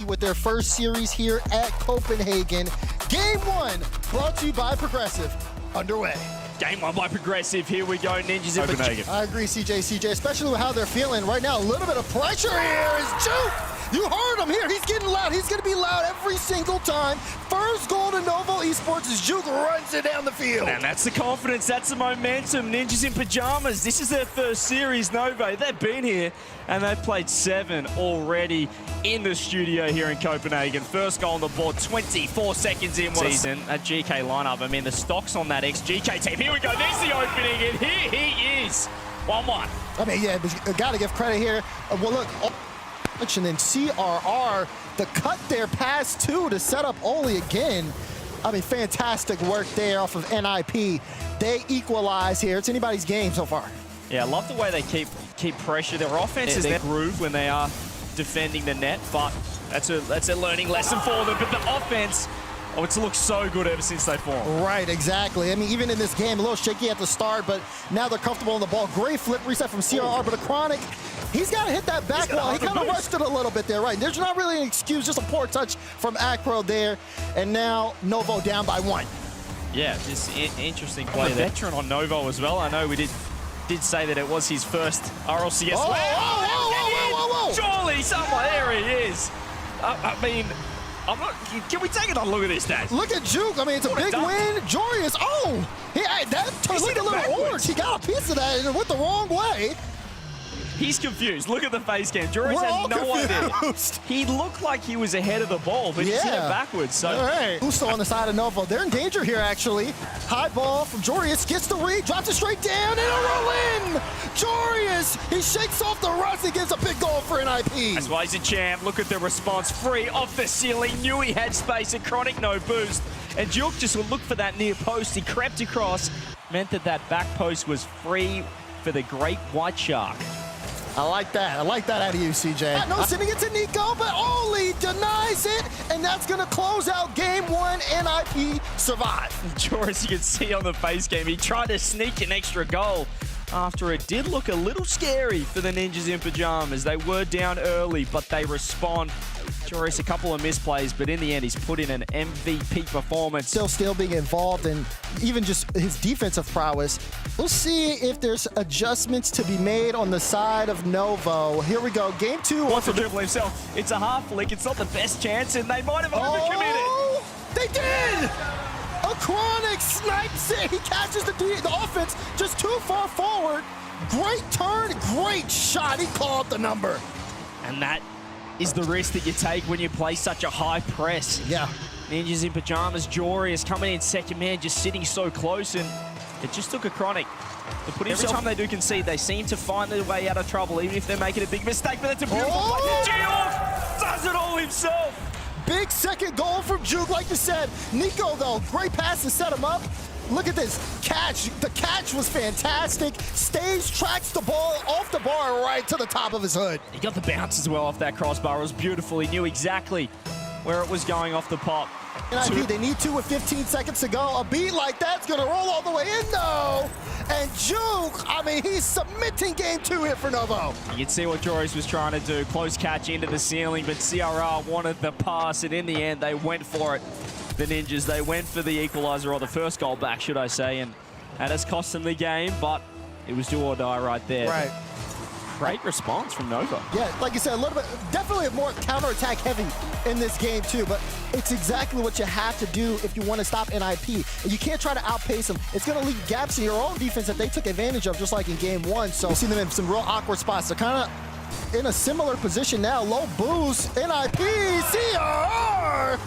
with their first series here at Copenhagen. Game 1 brought to you by Progressive. Underway. Game 1 by Progressive. Here we go, Ninjas in Copenhagen. I agree, CJ, especially with how they're feeling right now. A little bit of pressure here is Juke. You heard him here. He's getting loud. He's going to be loud every single time. First goal to Novo eSports as Juke runs it down the field. And that's the confidence. That's the momentum. Ninjas in Pajamas. This is their first series, Novo. They've been here, and they've played 7 already in the studio here in Copenhagen. First goal on the board, 24 seconds in season. A GK lineup. I mean, the stock's on that ex-GK team. Here we go. There's the opening, and here he is. 1-1. I mean, yeah, got to give credit here. Well, look. And then CRR, the cut there past 2 to set up Oli again. I mean, fantastic work there off of NIP. They equalize here. It's anybody's game so far. Yeah, I love the way they keep pressure. Their offense is their groove when they are defending the net, but that's a learning lesson for them. But the offense, oh, it's looked so good ever since they formed. Right, exactly. I mean, even in this game, a little shaky at the start, but now they're comfortable on the ball. Great flip reset from CRR, but a Chronic, he's got to hit that back wall. He kind of rushed it a little bit there, right? There's not really an excuse, just a poor touch from Acro there. And now Novo down by 1. Yeah, just interesting play there. Veteran on Novo as well. I know we did say that it was his first RLCS. Whoa. Surely someone, there he is. I mean, can we take another look at this, Dad? Look at Juke. I mean, it's a big win. Jorius, that turned like a little orange. He got a piece of that and it went the wrong way. He's confused. Look at the face cam. Jorius has no idea. He looked like he was ahead of the ball, but he's hit it backwards. So. All right. Uso on the side of Novo. They're in danger here, actually. High ball from Jorius. Gets the read, drops it straight down, and a roll in. Jorius, he shakes off the rust and gets a big goal for NIP. That's why he's a champ. Look at the response. Free off the ceiling. Knew he had space. A Chronic no boost. And Juke just would look for that near post. He crept across. Meant that back post was free for the great white shark. I like that. I like that out of you, CJ. No, sending it to Nico, but Oli denies it, and that's going to close out game 1. NIP survive. Joris, you can see on the face game, he tried to sneak an extra goal after it did look a little scary for the Ninjas in Pajamas. They were down early, but they respond. Joris, a couple of misplays, but in the end, he's put in an MVP performance. Still being involved in even just his defensive prowess. We'll see if there's adjustments to be made on the side of Novo. Here we go, game 2. Wants to dribble himself. It's a half flick. It's not the best chance, and they might have overcommitted. They did! A Chronic snipes it. He catches the offense just too far forward. Great turn, great shot. He called the number. And that is the risk that you take when you play such a high press. Yeah. Ninjas in Pajamas, Jorius coming in second man, just sitting so close, and it just took a Chronic to put himself. Every time they do concede, they seem to find their way out of trouble, even if they're making a big mistake, but that's a beautiful play. Geoff does it all himself. Big second goal from Juke, like you said. Nico, though, great pass to set him up. Look at this catch. The catch was fantastic. Stage tracks the ball off the bar right to the top of his hood. He got the bounce as well off that crossbar. It was beautiful. He knew exactly where it was going off the pop. NIP, they need 2 with 15 seconds to go. A beat like that's going to roll all the way in, though. And Juke, I mean, he's submitting game 2 here for Novo. You can see what Joris was trying to do. Close catch into the ceiling, but CRR wanted the pass, and in the end, they went for it. The Ninjas, they went for the equalizer, or the first goal back, should I say, and that has cost them the game, but it was do or die right there. Right. Great response from Novo. Yeah, like you said, a little bit, definitely more counterattack heavy in this game too, but it's exactly what you have to do if you want to stop NIP. And you can't try to outpace them. It's going to leave gaps in your own defense that they took advantage of, just like in game 1. So we've seen them in some real awkward spots. They're kind of in a similar position now. Low boost, NIP, CRR!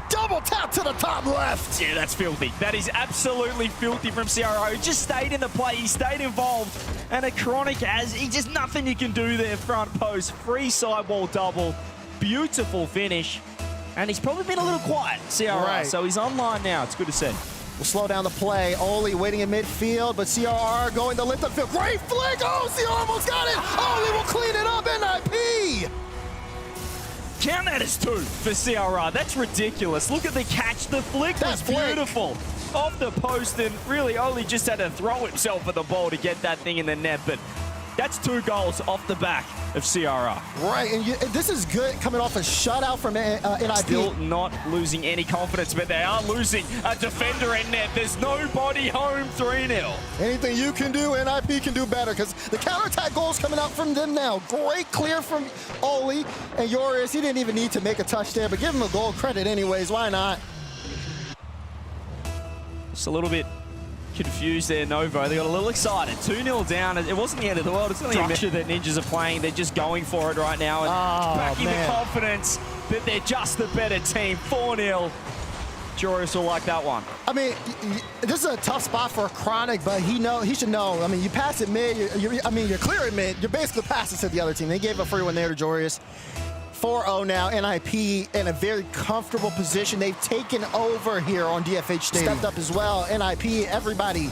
Double tap to the top left. Yeah, that's filthy. That is absolutely filthy from CRO. He just stayed in the play. He stayed involved. And a Chronic just nothing you can do there. Front post, free sidewall double. Beautiful finish. And he's probably been a little quiet, CRO. Right. So he's online now. It's good to see. We'll slow down the play. Oli waiting in midfield, but CRR going to lift the field. Great flick. Oh, CRR almost got it. Oli will clean it up. NIP. Count that as 2 for CRR. That's ridiculous. Look at the catch. The flick was beautiful. Off the post, and really Oli just had to throw himself at the ball to get that thing in the net, but That's 2 goals off the back of CRR. Right, and this is good coming off a shutout from NIP. Still not losing any confidence, but they are losing a defender in net. There's nobody home, 3-0. Anything you can do, NIP can do better, because the counterattack goal is coming out from them now. Great clear from Oli and Joris. He didn't even need to make a touch there, but give him a goal credit anyways. Why not? Just a little bit confused there, Novo. They got a little excited. 2-0 down. It wasn't the end of the world. It's only a measure that Ninjas are playing. They're just going for it right now and backing the confidence that they're just the better team. 4-0. Joris will like that one. I mean, this is a tough spot for Chronic, but he should know. I mean, you pass it mid. You're clear at mid. You're basically passing to the other team. They gave a free one there to Joris. 4-0 now, NIP in a very comfortable position. They've taken over here on DFH Stadium. Stepped up as well. NIP, everybody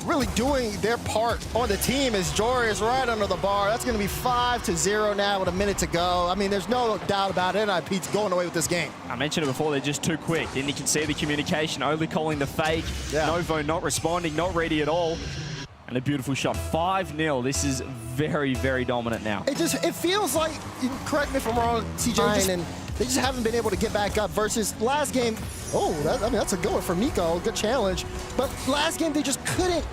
really doing their part on the team as Joris right under the bar. That's going to be 5-0 now with a minute to go. I mean, there's no doubt about it. NIP's going away with this game. I mentioned it before, they're just too quick. And you can see the communication, only calling the fake. Yeah. Novo not responding, not ready at all. And a beautiful shot. 5-0. This is very, very dominant now. It feels like, correct me if I'm wrong, CJ, and they just haven't been able to get back up versus last game. Oh, that's a good one for Nico. Good challenge. But last game, they just couldn't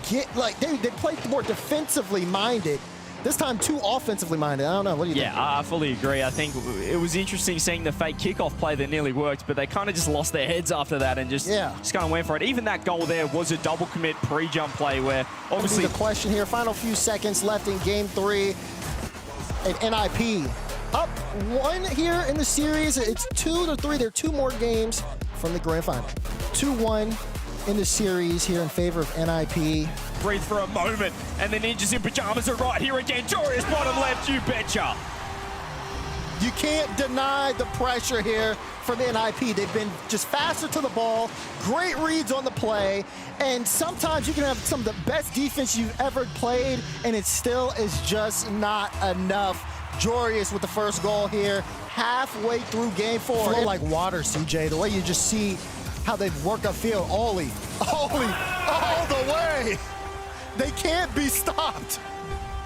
get, like, they played more defensively minded. This time, too offensively minded. I don't know. What do you think? Yeah, I fully agree. I think it was interesting seeing the fake kickoff play that nearly worked, but they kind of just lost their heads after that and just kind of went for it. Even that goal there was a double commit pre-jump play where obviously... The question here, final few seconds left in game 3. And NIP up 1 here in the series. It's 2-3. There are 2 more games from the grand final. 2-1 in the series here in favor of NIP. Breathe for a moment, and the Ninjas in Pajamas are right here again. Joris bottom left, you betcha. You can't deny the pressure here from NIP. They've been just faster to the ball, great reads on the play, and sometimes you can have some of the best defense you've ever played, and it still is just not enough. Joris with the first goal here, halfway through game 4. Flow like water, CJ, the way you just see how they work upfield. Oli all the way. They can't be stopped.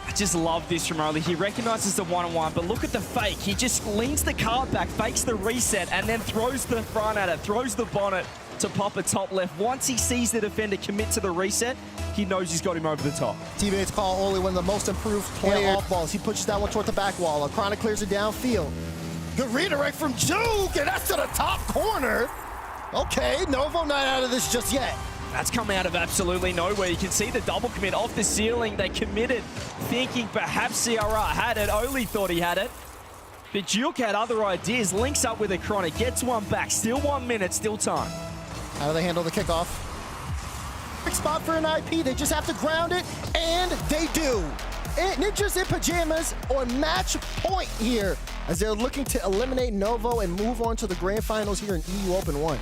I just love this from Oli. He recognizes the one-on-one, but look at the fake. He just leans the cart back, fakes the reset, and then throws the front at it, throws the bonnet to pop a top left. Once he sees the defender commit to the reset, he knows he's got him over the top. Teammates call Oli one of the most improved player off balls. He pushes that one toward the back wall. Chronic clears it downfield. Good redirect from Juke, and that's to the top corner. Okay, Novo not out of this just yet. That's come out of absolutely nowhere. You can see the double commit off the ceiling. They committed thinking perhaps CRR had it. Oli thought he had it. But Juke had other ideas. Links up with a Chronic. Gets one back. Still 1 minute. Still time. How do they handle the kickoff? Big spot for an IP. They just have to ground it. And they do. Ninjas in Pajamas on match point here as they're looking to eliminate Novo and move on to the grand finals here in EU Open 1.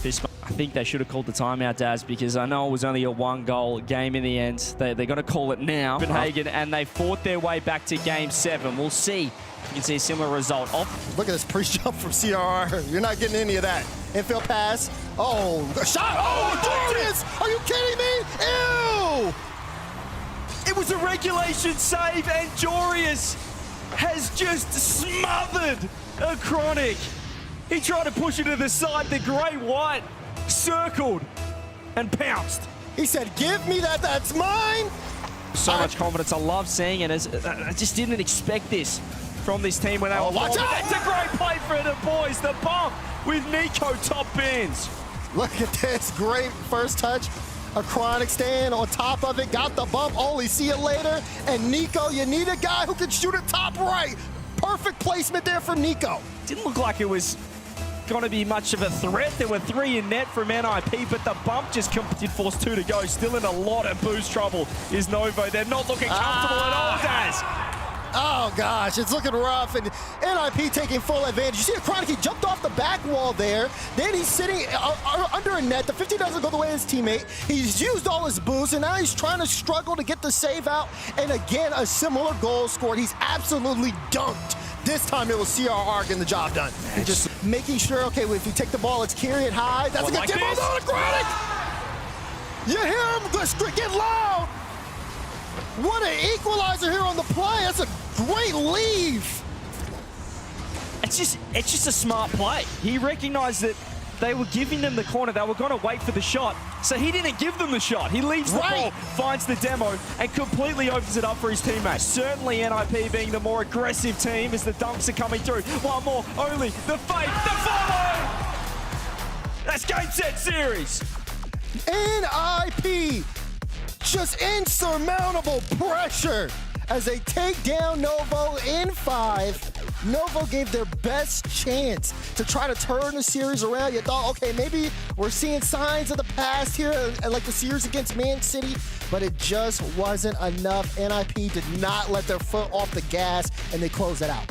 I think they should have called the timeout, Daz, because I know it was only a 1-goal game in the end. They're going to call it now. COPENHAGEN, and they fought their way back to game 7. We'll see if you can see a similar result. Look at this pre-jump from CRR. You're not getting any of that. Infield pass. Oh, a shot. Oh, Joris! Are you kidding me? Ew! It was a regulation save, and Joris has just smothered a Chronic. He tried to push it to the side. The grey white circled and pounced. He said, give me that, that's mine. So much confidence. I love seeing it. I just didn't expect this from this team when they were watch out! That's a great play for the boys. The bump with Nico top bins. Look at this, great first touch. A Chronic stand on top of it, got the bump. Oli, see you later. And Nico, you need a guy who can shoot it top right. Perfect placement there from Nico. Didn't look like it was going to be much of a threat. There were 3 in net from NIP, but the bump just did force 2 to go. Still in a lot of boost trouble is Novo. They're not looking comfortable at all, Daz. Oh gosh, it's looking rough, and NIP taking full advantage. You see a Chronic, he jumped off the back wall there. Then he's sitting under a net. The 50 doesn't go the way of his teammate. He's used all his boost, and now he's trying to struggle to get the save out. And again, a similar goal scored. He's absolutely dunked. This time it was CRR getting the job done. And just making sure, okay, if you take the ball, let's carry it high. That's a good tip. Oh, Chronic! You hear him get loud. What an equalizer here on the play. That's a great leave. It's just a smart play. He recognized that they were giving them the corner. They were going to wait for the shot. So he didn't give them the shot. He leaves the ball, finds the demo, and completely opens it up for his teammates. Certainly NIP being the more aggressive team as the dunks are coming through. One more, only the fake, the follow! That's game, set, series. NIP, just insurmountable pressure as they take down Novo in 5. Novo gave their best chance to try to turn the series around. You thought, okay, maybe we're seeing signs of the past here, like the series against Man City, but it just wasn't enough. NIP did not let their foot off the gas, and they closed it out.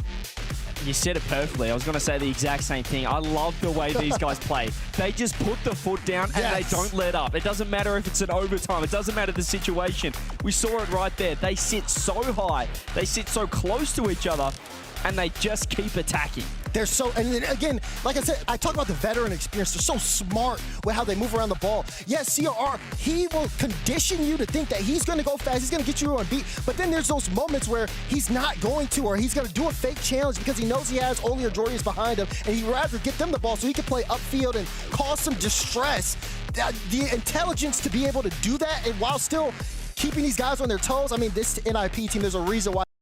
You said it perfectly. I was going to say the exact same thing. I love the way these guys play. They just put the foot down and they don't let up. It doesn't matter if it's an overtime. It doesn't matter the situation. We saw it right there. They sit so high. They sit so close to each other, and they just keep attacking. They're so, and then again, like I said, I talk about the veteran experience. They're so smart with how they move around the ball. Yes, CRR, he will condition you to think that he's going to go fast, he's going to get you on beat, but then there's those moments where he's not going to, or he's going to do a fake challenge because he knows he has Oli or Jordius behind him, and he'd rather get them the ball so he can play upfield and cause some distress. The intelligence to be able to do that, and while still keeping these guys on their toes, I mean, this NIP team, there's a reason why